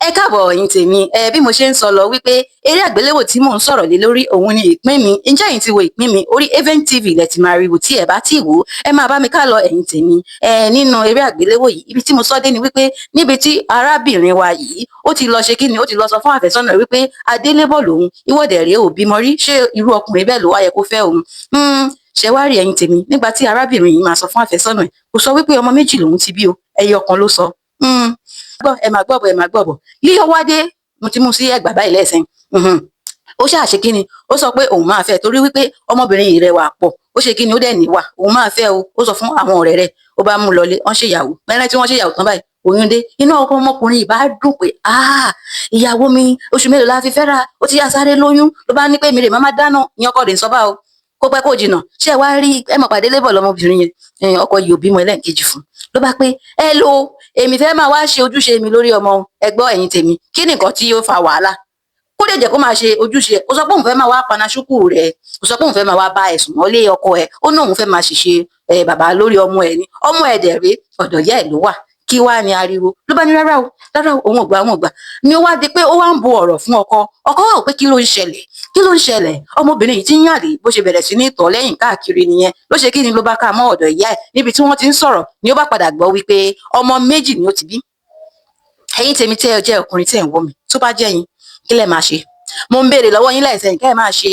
Ẹ káàbọ̀ ẹ̀yin tèmi. Bí mo ṣe ń sọ lọ wípé eré àgbéléwò tí mò ń sọ̀rọ̀ lé lórí òun ni ìpín mi. Ǹjẹ́ ẹ̀yin ti wo ìpín mi? Orí Haven TV lẹ ti máa rí wò. Tí ẹ bá tí wò ó, ẹ máa bá mi ká lọ ẹ̀yin tèmi. Nínú eré àgbéléwò yìí, ibi tí mo sọ dé ni wípé níbi tí arábìnrin wa yìí ó ti lọ ṣe kíni, ó ti lọ sọ fún àfẹ́sọ́nà rẹ̀ wípé adélébọ̀ lòun, ìwọ dẹ̀ rèé ò bímọ rí, ṣé irú ọkùnrin bẹ́ẹ̀ ló wá yẹ kó fẹ́ òun? Ṣé wá rí ẹ̀yin tèmi, nígbà tí arábìnrin yìí máa sọ fún àfẹ́sọ́nà ẹ̀, kò sọ wípé ọmọ méjì lòun ti bí o, ẹyọ kan ló sọ. Ẹ máa gbọ́ bọ̀. Líyọ̀ wá dé, mo ti mú sí ẹ̀gbà báyìí lẹ́sìn. Ó ṣáà ṣe kíni, ó sọ pé òun máa fẹ́ torí wípé ọmọbìnrin yìí rẹwà pọ̀, ó ṣe kíni, ó dẹ̀ níwà, òun máa fẹ́ o. Ó sọ fún àwọn ọ̀rẹ́ rẹ̀, ó bá mú lọlé, wọ́n ṣèyàwó. Mẹ́rẹ́ tí wọ́n ṣèyàwó tán báyìí, oyún dé. Inú ọkọ ọmọkùnrin yìí bá dùn pé ìyàwó mi oṣù mélòó la fi fẹ́ra, ó ti yá sáré lóyún, ló bá ní pé mi rè má dáná, ìyẹn ọkọ rẹ̀ ń sọ bá o. Kó pẹ́ kó jìnnà, ṣé ẹ wá rí ẹ mọ̀ pàdé lébọ̀ lọmọbìnrin yẹn, ọkọ yìí ò bímọ ẹlẹ́ẹ̀kejì fún. Ló bá pé èmi fẹ́ máa wá ṣe ojúṣe mi lórí ọmọ, ẹ gbọ́ ẹ̀yin tèmi, kí ni nǹkan tí ó fa wàhálà? Kó lè jẹ́ kó máa ṣe ojúṣe ẹ̀. Ó sọ pé òun fẹ́ máa wá panasúkù rẹ̀, ó sọ pé òun fẹ́ máa wá bá ẹ̀sùn mọ́lé ọkọ ẹ̀, ó ní òun fẹ́ máa ṣìṣe bàbá lórí ọmọ ẹ̀ ni. Ọmọ ẹ̀ dẹ̀ rèé, ọ̀dọ̀ ìyá ẹ̀ ló wà. Kí wá ni ariwo? Ló bá ní rárá o, òun ò gbà. Ni ó wá di pé ó wá ń bo ọ̀rọ̀ fún ọkọ. Ọkọ wá wò pé kí ló ń ṣẹlẹ̀? Ọmọbìnrin yìí ti ń yàlè, bó ṣe bẹ̀rẹ̀ sí ní tọ̀ lẹ́yìn káàkiri nìyẹn. Ló ṣe kí ni, ló bá ká mọ́ ọ̀dọ̀ ìyá ẹ̀. Níbi tí wọ́n ti ń sọ̀rọ̀ ni ó bá padà gbọ́ wípé ọmọ méjì ni ó ti bí. Ẹ̀yin tèmi tẹ́ ẹ jẹ́ ọkùnrin tẹ́ ẹ̀ ń wò mí, tó bá jẹ́ yín, kí lẹ máa ṣe? Mo ń béèrè lọ́wọ́ yín láìsẹ̀yìn, kẹ́ ẹ máa ṣe.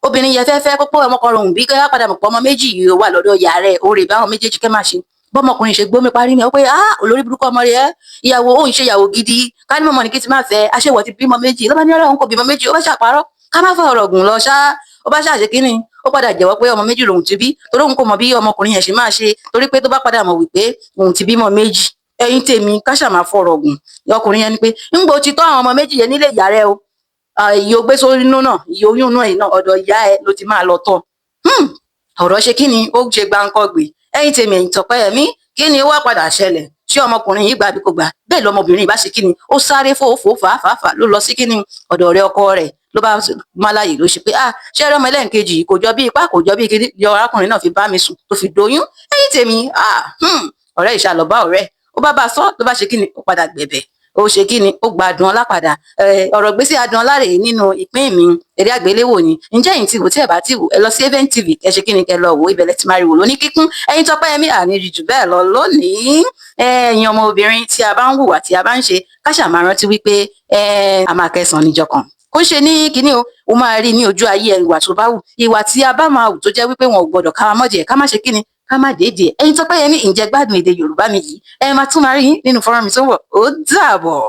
Obìnrin yẹn fẹ́ kó pé ọmọkùnrin òun bí, kẹ́ ẹ padà mọ̀ pé ọmọ méjì yìí wà lọ́dọ̀ ìyá rẹ̀, ó rè bá àwọn méjèèjì, kẹ́ máa ṣe. Bọ́mọkùnrin ṣe gbómi parí ni ó pé olórí burúkú ọmọ rẹ̀, ìyàwó òun ṣe ìyàwó gidi, ká ní mọ̀mọ́ ni kí ti máa fẹ́, aṣẹ́wọ̀ ti bímọ méjì. Ló bá ní rárá, òun kò bímọ méjì, ó bá ṣàparọ́, ká má fọ ọ̀rọ̀ gùn lọ ṣá. Ó bá ṣàṣe kíni, ó padà jẹ́wọ́ pé ọmọ méjì lòun ti bí, torí òun kò mọ̀ bí ọmọkùnrin yẹn ṣe máa ṣe, torí pé tó bá padà mọ̀ wípé òun ti bímọ méjì. Ẹ̀yin tèmi, ká ṣà máa fọ̀rọ̀ gùn. Ọkùnrin yẹn ni pé ńgbò ti tọ́ àwọn ọmọ méjì yẹn nílé ìyá rẹ̀ o, iye ó gbé sórí inú náà, iye oyún náà yìí náà ọ̀dọ̀ ìyá ẹ ló ti máa lọ tọ́. Ọ̀rọ̀ ṣe kíni, ó ṣe gbáǹkọ́gbè. Ẹ̀yin tèmi, ẹ̀yin tọpẹ́ ẹ̀mí, kí ni ó wá padà ṣẹlẹ̀? Ṣé ọmọkùnrin yìí gbà bí kò gbà? Bẹ́ẹ̀ lọmọbìnrin bá ṣe kíni, ó sáré fòfò fàáfàá ló lọ sí kíni ọ̀dọ̀ ọ̀rẹ́ ọkọ rẹ̀, ló bá máláyè ló ṣe pé ṣé ọmọ ẹlẹ́ǹkejì kò jọ bí ipá, kò jọ bí kíni, yọ arákùnrin náà fi bá mi sùn tó fi doyún. Ẹ̀yin tèmi, ọ̀rẹ́ ìṣàlọ́bá ọ̀rẹ́, ó bá bá sọ, ló bá ṣe kíni, ó padà gbẹ̀bẹ̀. Ó ṣe kíni, ó gba adùn ọlá padà. Ọ̀rọ̀ gbésí adùn ọlá rèé nínú ìpín mi, eré àgbéléwò ni. Ǹjẹ́ ẹ̀yin ti wò? Tí ẹ bá ti wò, ẹ lọ sí Haven TV, ẹ ṣe kíni, kẹ́ lọ wò, ibẹ̀ lẹ ti máa rí wò lóní kíkún. Ẹ̀yin tọpẹ́ ẹ̀mí, àní rí jù bẹ́ẹ̀ lọ lónìí. Ẹ̀yin ọmọ obìnrin, tí a bá ń hùwà, tí a bá ń ṣe, ká ṣà máa rántí wípé a máa kẹsàn-án níjọ́ kan. Kó ṣe ní kíní o, ó máa rí ní ojú ayé ìwà tó bá wù. Ìwà tí a bá máa wù tó jẹ́ wípé wọn ò gbọdọ̀ ká wa mọ́jẹ̀, ká má ṣe kíni, ká má dédé. Ẹ̀yin tọpẹ́ ẹ̀mí, ǹjẹ́ gbádùn èdè Yorùbá mi yìí? Ẹ máa tún máa rí yín nínú fọ́nrán mi tó ń bọ̀. Ó dàbọ̀.